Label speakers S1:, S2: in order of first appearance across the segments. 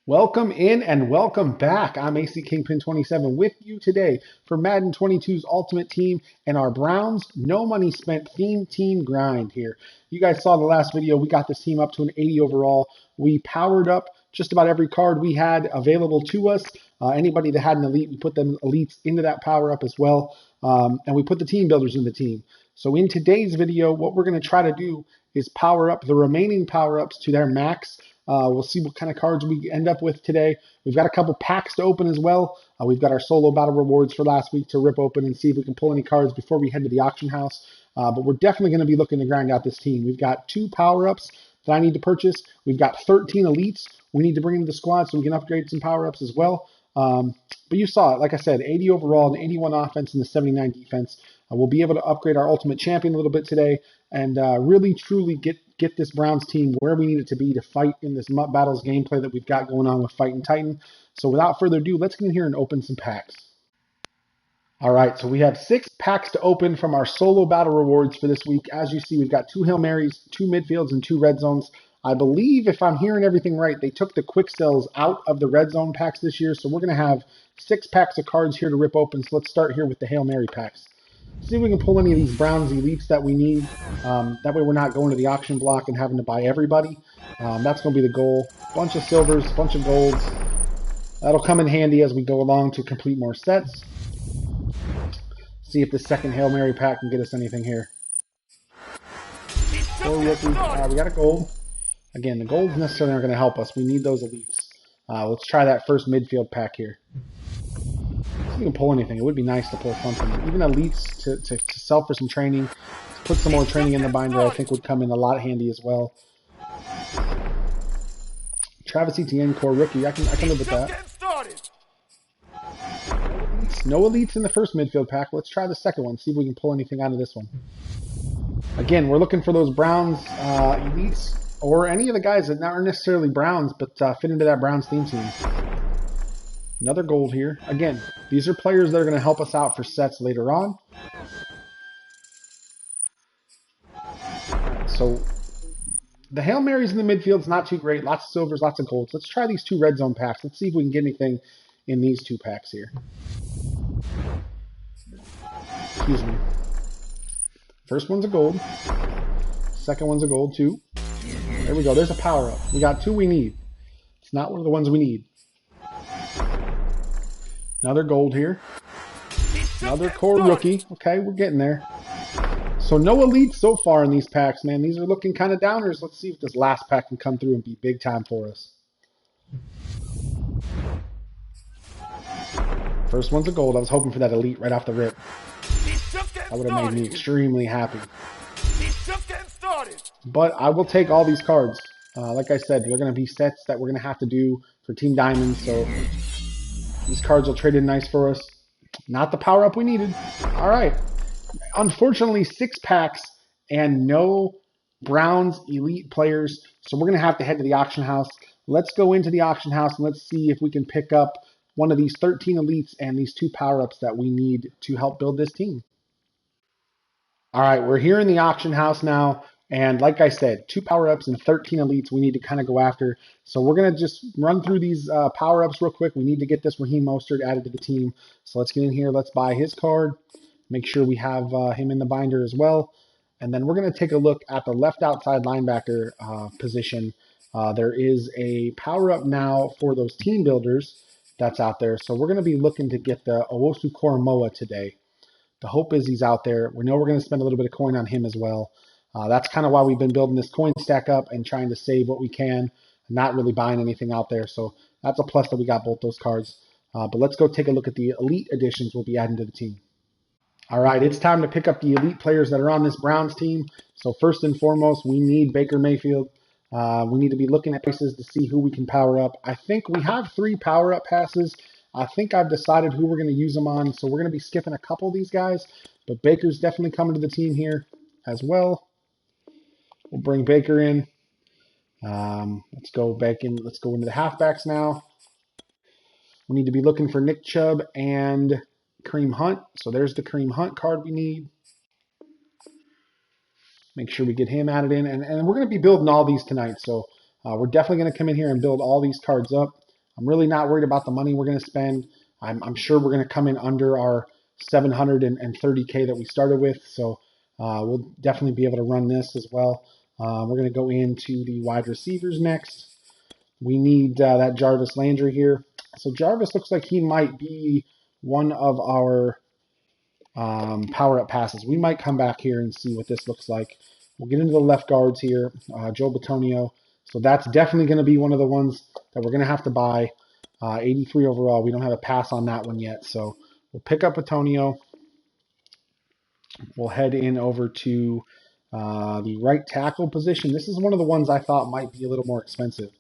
S1: Welcome in and welcome back. I'm AC Kingpin 27 with you today for Madden 22's Ultimate Team and our Browns No Money Spent Theme Team Grind here. You guys saw the last video. We got this team up to an 80 overall. We powered up just about every card we had available to us. Anybody that had an elite, we put them elites into that power up as well. And we put the team builders in the team. So in today's video, what we're going to try to do is power up the remaining power ups to their max. We'll see what kind of cards we end up with today. We've got a couple packs to open as well. We've got our solo battle rewards for last week to rip open and see if we can pull any cards before we head to the auction house. But we're definitely going to be looking to grind out this team. We've got 2 power-ups that I need to purchase. We've got 13 elites we need to bring into the squad so we can upgrade some power-ups as well. But you saw it, like I said, 80 overall, an 81 offense, and the 79 defense. We'll be able to upgrade our ultimate champion a little bit today and really, truly get this Browns team where we need it to be to fight in this MUT Battles gameplay that we've got going on with Fighting Titan. So without further ado, let's get in here and open some packs. All right, so we have 6 packs to open from our solo battle rewards for this week. As you see, we've got 2 Hail Marys, 2 midfields, and 2 red zones. I believe, if I'm hearing everything right, they took the quick sells out of the red zone packs this year. So we're going to have 6 packs of cards here to rip open. So let's start here with the Hail Mary packs. See if we can pull any of these Browns elites that we need. That way we're not going to the auction block and having to buy everybody. That's going to be the goal. Bunch of silvers, bunch of golds. That'll come in handy as we go along to complete more sets. See if the second Hail Mary pack can get us anything here. We got a gold. Again, the golds necessarily aren't going to help us. We need those elites. Let's try that first midfield pack here. If we can pull anything, it would be nice to pull something. Even elites to sell for some training, to put some more training in the binder, I think would come in a lot handy as well. Travis Etienne, core rookie, I can live with that. No elites in the first midfield pack. Let's try the second one, see if we can pull anything out of this one. Again, we're looking for those Browns elites, or any of the guys that aren't necessarily Browns, but fit into that Browns theme team. Another gold here. Again, these are players that are going to help us out for sets later on. So the Hail Marys in the midfield is not too great. Lots of silvers, lots of golds. Let's try these 2 red zone packs. Let's see if we can get anything in these 2 packs here. Excuse me. First one's a gold. Second one's a gold too. There we go. There's a power up. We got 2 we need. It's not one of the ones we need. Another gold here. Another core rookie. Okay, we're getting there. So no elites so far in these packs, man. These are looking kind of downers. Let's see if this last pack can come through and be big time for us. First one's a gold. I was hoping for that elite right off the rip. That would have made me extremely happy. But I will take all these cards. Like I said, they're going to be sets that we're going to have to do for Team Diamonds. So these cards will trade in nice for us. Not the power up we needed. All right. Unfortunately, 6 packs and no Browns elite players. So we're going to have to head to the auction house. Let's go into the auction house and let's see if we can pick up one of these 13 elites and these 2 power ups that we need to help build this team. All right, we're here in the auction house now. And like I said, 2 power-ups and 13 elites we need to kind of go after. So we're going to just run through these power-ups real quick. We need to get this Raheem Mostert added to the team. So let's get in here. Let's buy his card. Make sure we have him in the binder as well. And then we're going to take a look at the left outside linebacker position. There is a power-up now for those team builders that's out there. So we're going to be looking to get the Owosu Koromoa today. The hope is he's out there. We know we're going to spend a little bit of coin on him as well. That's kind of why we've been building this coin stack up and trying to save what we can, not really buying anything out there. So that's a plus that we got both those cards. But let's go take a look at the elite additions we'll be adding to the team. All right, it's time to pick up the elite players that are on this Browns team. So first and foremost, we need Baker Mayfield. We need to be looking at places to see who we can power up. I think we have 3 power-up passes. I think I've decided who we're going to use them on. So we're going to be skipping a couple of these guys. But Baker's definitely coming to the team here as well. We'll bring Baker in. Let's go back in. Let's go into the halfbacks now. We need to be looking for Nick Chubb and Kareem Hunt. So there's the Kareem Hunt card we need. Make sure we get him added in. And we're going to be building all these tonight. So we're definitely going to come in here and build all these cards up. I'm really not worried about the money we're going to spend. I'm sure we're going to come in under our 730K that we started with, so we'll definitely be able to run this as well. We're going to go into the wide receivers next. We need that Jarvis Landry here. So Jarvis looks like he might be one of our power-up passes. We might come back here and see what this looks like. We'll get into the left guards here, Joe Bitonio. So that's definitely going to be one of the ones that we're going to have to buy. 83 overall. We don't have a pass on that one yet. So we'll pick up Bitonio. We'll head in over to the right tackle position. This is one of the ones I thought might be a little more expensive.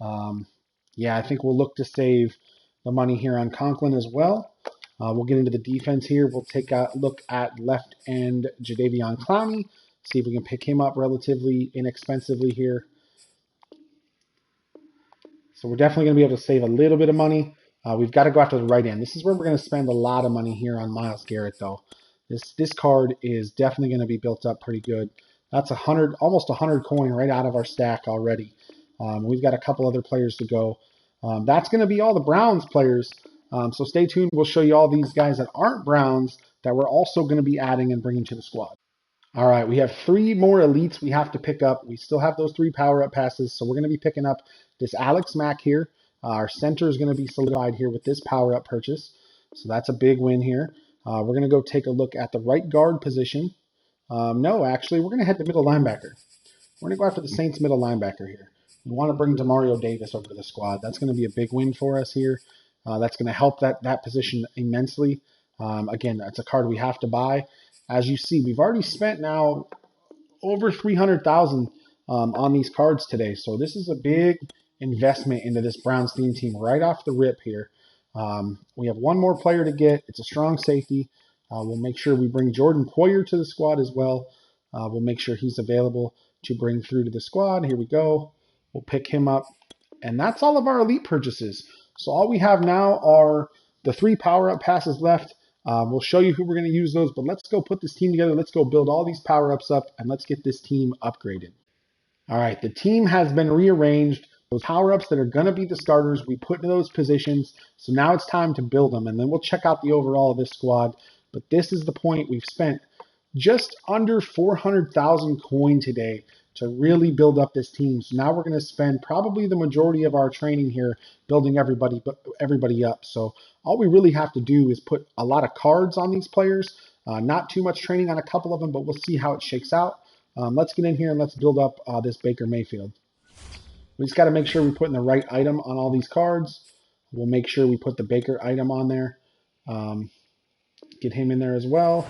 S1: Yeah, I think we'll look to save the money here on Conklin as well. We'll get into the defense here. We'll take a look at left end Jadeveon Clowney. See if we can pick him up relatively inexpensively here. So we're definitely going to be able to save a little bit of money. We've got to go after the right end. This is where we're going to spend a lot of money here on Myles Garrett, though. This card is definitely going to be built up pretty good. That's almost 100 coin right out of our stack already. We've got a couple other players to go. That's going to be all the Browns players. So stay tuned. We'll show you all these guys that aren't Browns that we're also going to be adding and bringing to the squad. All right, we have 3 more elites we have to pick up. We still have those 3 power-up passes, so we're going to be picking up this Alex Mack here. Our center is going to be solidified here with this power-up purchase, so that's a big win here. We're going to go take a look at the right guard position. No, actually, we're going to head to middle linebacker. We're going to go after the Saints middle linebacker here. We want to bring Demario Davis over to the squad. That's going to be a big win for us here. That's going to help that position immensely. Again, that's a card we have to buy. As you see, we've already spent now over $300,000 on these cards today. So this is a big investment into this Browns theme team right off the rip here. We have one more player to get. It's a strong safety. We'll make sure we bring Jordan Poyer to the squad as well. We'll make sure he's available to bring through to the squad. Here we go. We'll pick him up. And that's all of our elite purchases. So all we have now are the 3 power-up passes left. We'll show you who we're going to use those, but let's go put this team together. Let's go build all these power-ups up, and let's get this team upgraded. All right, the team has been rearranged. Those power-ups that are going to be the starters, we put in those positions. So now it's time to build them, and then we'll check out the overall of this squad. But this is the point. We've spent just under 400,000 coin today to really build up this team. So now we're going to spend probably the majority of our training here building everybody up. So all we really have to do is put a lot of cards on these players. Not too much training on a couple of them, but we'll see how it shakes out. Let's get in here and let's build up this Baker Mayfield. We just got to make sure we put in the right item on all these cards. We'll make sure we put the Baker item on there. Get him in there as well.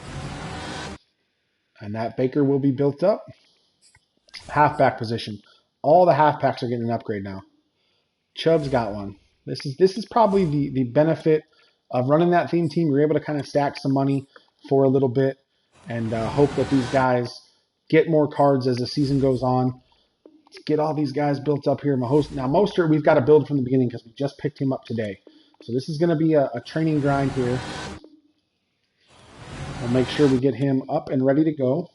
S1: And that Baker will be built up. Halfback position. All the halfbacks are getting an upgrade now. Chubb's got one. This is probably the benefit of running that theme team. You're able to kind of stack some money for a little bit and hope that these guys get more cards as the season goes on. Let's get all these guys built up here. Now Mostert, we've got to build from the beginning because we just picked him up today. So this is going to be a training grind here. We'll make sure we get him up and ready to go.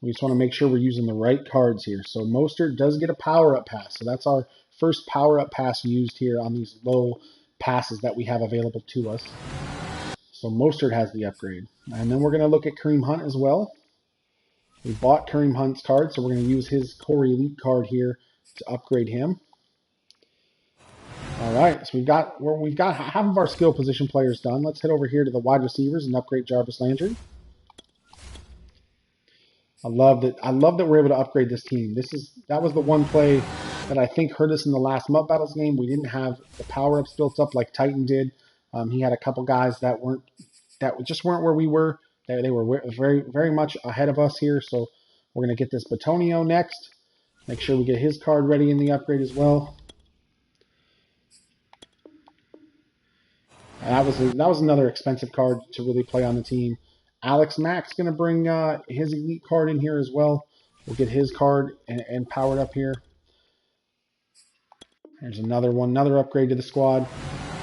S1: We just want to make sure we're using the right cards here. So Mostert does get a power-up pass. So that's our first power-up pass used here on these low passes that we have available to us. So Mostert has the upgrade. And then we're going to look at Kareem Hunt as well. We bought Kareem Hunt's card, so we're going to use his Core Elite card here to upgrade him. All right, so we've got half of our skill position players done. Let's head over here to the wide receivers and upgrade Jarvis Landry. I love that we're able to upgrade this team. That was the one play that I think hurt us in the last MUT Battles game. We didn't have the power-ups built up like Titan did. He had a couple guys that just weren't where we were. They were very, very much ahead of us here. So we're going to get this Bitonio next. Make sure we get his card ready in the upgrade as well. And that was another expensive card to really play on the team. Alex Mack's going to bring his elite card in here as well. We'll get his card and powered up here. There's another upgrade to the squad.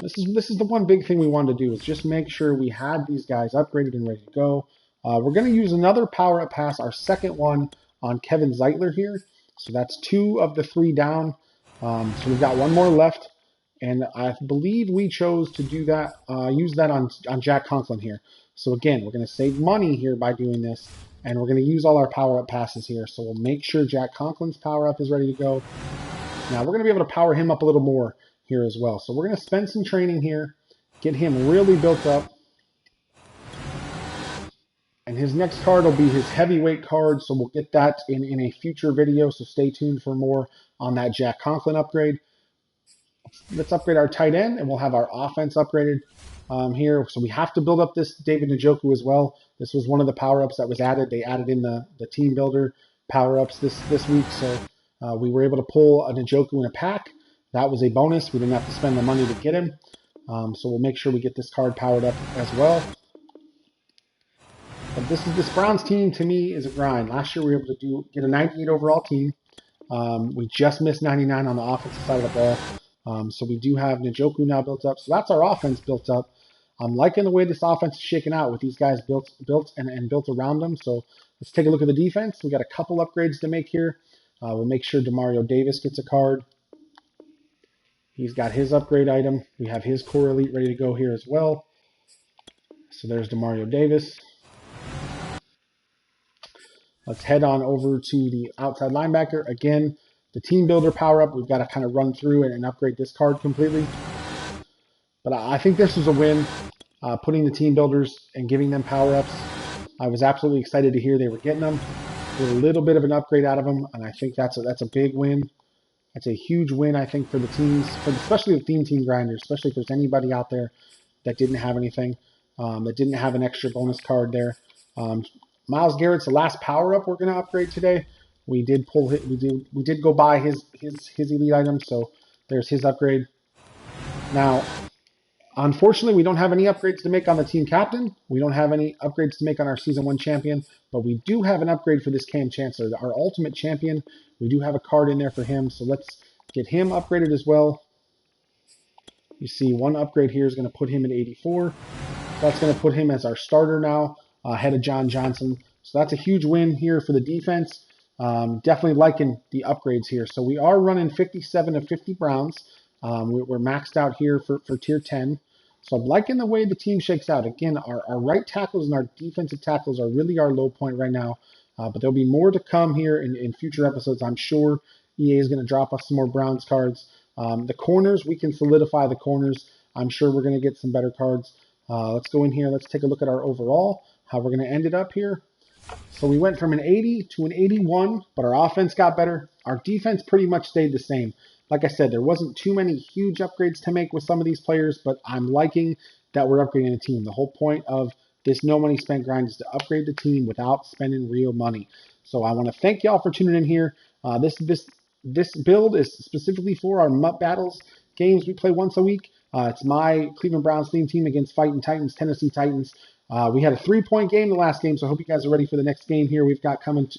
S1: This is the one big thing we wanted to do is just make sure we had these guys upgraded and ready to go. We're going to use another power-up pass, our second one on Kevin Zeitler here. So that's 2 of the 3 down. So we've got 1 more left. And I believe we chose to do that, use that on Jack Conklin here. So again, we're going to save money here by doing this. And we're going to use all our power-up passes here. So we'll make sure Jack Conklin's power-up is ready to go. Now we're going to be able to power him up a little more here as well. So we're going to spend some training here, get him really built up. And his next card will be his heavyweight card, so we'll get that in a future video, so stay tuned for more on that Jack Conklin upgrade. Let's upgrade our tight end, and we'll have our offense upgraded here. So we have to build up this David Njoku as well. This was one of the power-ups that was added. They added in the team builder power-ups this week, so we were able to pull a Njoku in a pack. That was a bonus. We didn't have to spend the money to get him. So we'll make sure we get this card powered up as well. But this Browns team, to me, is a grind. Last year we were able to get a 98 overall team. We just missed 99 on the offensive side of the ball. So we do have Njoku now built up. So that's our offense built up. I'm liking the way this offense is shaking out with these guys built and built around them. So let's take a look at the defense. We got a couple upgrades to make here. We'll make sure Demario Davis gets a card. He's got his upgrade item. We have his core elite ready to go here as well. So there's Demario Davis. Let's head on over to the outside linebacker. Again, the team builder power-up, we've got to kind of run through and upgrade this card completely. But I think this was a win, putting the team builders and giving them power-ups. I was absolutely excited to hear they were getting them. With a little bit of an upgrade out of them, and I think that's a big win. That's a huge win, I think, for the teams, especially the theme team grinders, especially if there's anybody out there that didn't have anything, that didn't have an extra bonus card there. Myles Garrett's the last power-up we're going to upgrade today. We did pull it. We did go buy his elite item, so there's his upgrade. Now, unfortunately, we don't have any upgrades to make on the team captain. We don't have any upgrades to make on our Season 1 champion, but we do have an upgrade for this Kam Chancellor, our ultimate champion. We do have a card in there for him, so let's get him upgraded as well. You see, one upgrade here is going to put him at 84. That's going to put him as our starter now, ahead of John Johnson. So that's a huge win here for the defense. Definitely liking the upgrades here. So we are running 57 of 50 Browns. We're maxed out here for tier 10. So I'm liking the way the team shakes out. Again, our right tackles and our defensive tackles are really our low point right now. But there'll be more to come here in future episodes. I'm sure EA is going to drop us some more Browns cards. The corners, we can solidify the corners. I'm sure we're going to get some better cards. Let's go in here. Let's take a look at our overall, how we're going to end it up here. So we went from an 80 to an 81, but our offense got better. Our defense pretty much stayed the same. Like I said, there wasn't too many huge upgrades to make with some of these players, but I'm liking that we're upgrading the team. The whole point of this no money spent grind is to upgrade the team without spending real money. So I want to thank y'all for tuning in here. This build is specifically for our MUT Battles games we play once a week. It's my Cleveland Browns theme team against Fighting Titans, Tennessee Titans. We had a 3-point game the last game, so I hope you guys are ready for the next game here we've got coming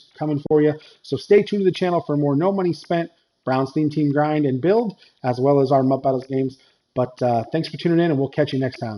S1: for you. So stay tuned to the channel for more no money spent Browns theme team grind and build, as well as our MUT Battles games. But thanks for tuning in, and we'll catch you next time.